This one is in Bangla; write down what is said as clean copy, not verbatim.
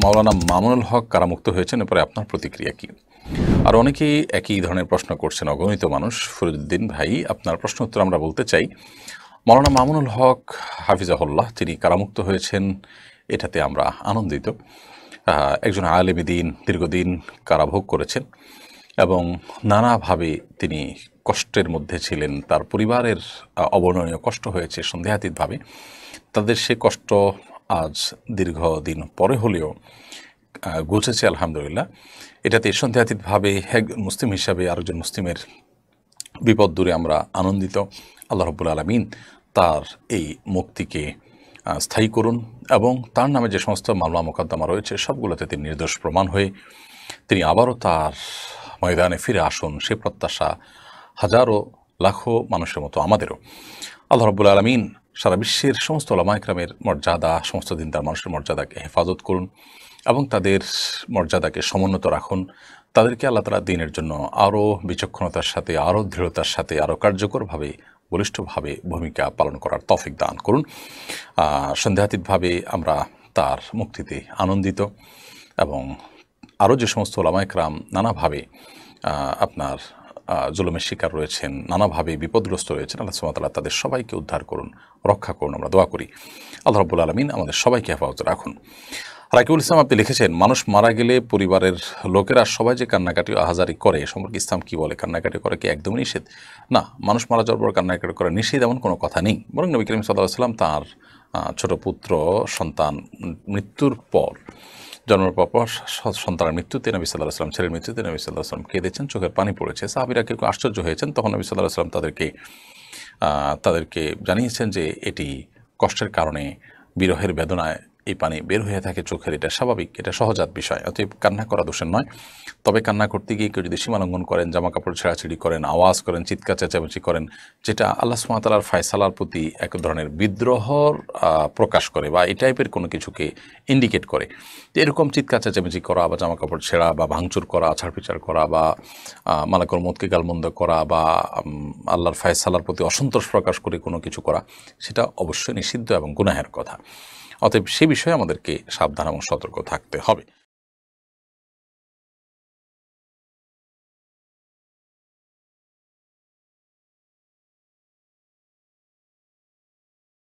মাওলানা মামুনুল হক কারামুক্ত হয়েছেন, এরপরে আপনার প্রতিক্রিয়া কি? আর অনেকেই একই ধরনের প্রশ্ন করছেন, অগণিত মানুষ। ফরিদুদ্দিন ভাই, আপনার প্রশ্ন উত্তর আমরা বলতে চাই। মাওলানা মামুনুল হক হাফিজাহুল্লাহ তিনি কারামুক্ত হয়েছেন, এটাতে আমরা আনন্দিত। একজন আলেম দ্বীন দীর্ঘদিন কারাভোগ করেছেন এবং নানাভাবে তিনি কষ্টের মধ্যে ছিলেন। তার পরিবারের অবর্ণনীয় কষ্ট হয়েছে সন্দেহাতীতভাবে। তাদের সে কষ্ট আজ দীর্ঘদিন পরে হলেও ঘুচেছে আলহামদুলিল্লাহ। এটাতে সন্দেহাতীতভাবে একজন মুসলিম হিসাবে আরেকজন মুসলিমের বিপদ দূরে আমরা আনন্দিত। আল্লাহ রাব্বুল আলামিন তার এই মুক্তিকে স্থায়ী করুন এবং তার নামে যে সমস্ত মামলা মোকদ্দমা রয়েছে সবগুলোতে তিনি নির্দোষ প্রমাণ হয়ে তিনি আবারও তার ময়দানে ফিরে আসুন, সে প্রত্যাশা হাজারো লাখো মানুষের মতো আমাদেরও। আল্লাহ রাব্বুল আলামিন সারা বিশ্বের সমস্ত উলামা ইকরামের মর্যাদা, সমস্ত দিনদার মানুষের মর্যাদাকে হেফাজত করুন এবং তাদের মর্যাদাকে সমুন্নত রাখুন। তাদেরকে আল্লাহ তাআলা দ্বীনের জন্য আরও বিচক্ষণতার সাথে, আরও দৃঢ়তার সাথে, আরও কার্যকরভাবে, বলিষ্ঠভাবে ভূমিকা পালন করার তৌফিক দান করুন। সন্দেহাতীতভাবে আমরা তার মুক্তিতে আনন্দিত এবং আরও যে সমস্ত উলামা ইকরাম নানাভাবে আপনার জুলুমের শিকার রয়েছেন, নানাভাবে বিপদগ্রস্ত রয়েছেন, আল্লাহ সুবহানাহু ওয়া তাআলা তাদের সবাইকে উদ্ধার করুন, রক্ষা করুন, আমরা দোয়া করি। আল্লাহ রাব্বুল আলামিন আমাদের সবাইকে হেফাজতে রাখুন। রাকিবুল ইসলাম আপনি লিখেছেন, মানুষ মারা গেলে পরিবারের লোকেরা সবাই যে কান্নাকাটি আহাজারি করে, সম্পর্কে ইসলাম কী বলে? কান্নাকাটি করে কি একদমই নিষেধ? না, মানুষ মারা যাওয়ার পর কান্নাকাটি করা নিষেধ এমন কোনো কথা নেই। বরং নবী করিম সাল্লাল্লাহু আলাইহি ওয়াসাল্লাম তাঁর ছোট পুত্র সন্তান মৃত্যুর পর, জন্মের পর সন্তানের মৃত্যুতে নবী সাল্লাল্লাহু আলাইহি ওয়াসাল্লাম, ছেলের মৃত্যুতে নবী সাল্লাল্লাহু আলাইহি ওয়াসাল্লাম কেঁদেছেন, চোখের পানি পড়েছে। সাহাবীরা কেউ আশ্চর্য হয়েছেন। তখন নবী সাল্লাল্লাহু আলাইহি ওয়াসাল্লাম তাদেরকে জানিয়েছেন যে এটি কষ্টের কারণে, বিরহের বেদনায় এই পানি বের হয়ে থাকে চোখের, এটা স্বাভাবিক, এটা সহজাত বিষয়। অতএব কান্না করা দোষের নয়। তবে কান্না করতে গিয়ে কেউ যদি সীমালঙ্ঘন করেন, জামা কাপড় ছেঁড়াছিঁড়ি করেন, আওয়াজ করেন, চিৎকার চেঁচামেচি করেন, যেটা আল্লাহ সুবহানাহু ওয়া তাআলার ফায়সালার প্রতি এক ধরনের বিদ্রোহর প্রকাশ করে বা এই টাইপের কোনো কিছুকে ইন্ডিকেট করে, তো এরকম চিৎকার চেঁচামেচি করা বা জামা কাপড় ছেঁড়া বা ভাঙচুর করা, ছাড়পিচার করা বা মালাকুল মউতকে গালমন্দ করা বা আল্লাহর ফায়সালার প্রতি অসন্তোষ প্রকাশ করে কোনো কিছু করা, সেটা অবশ্যই নিষিদ্ধ এবং গুনাহের কথা। অতএব সে বিষয়ে আমাদেরকে সাবধান এবং সতর্ক থাকতে হবে।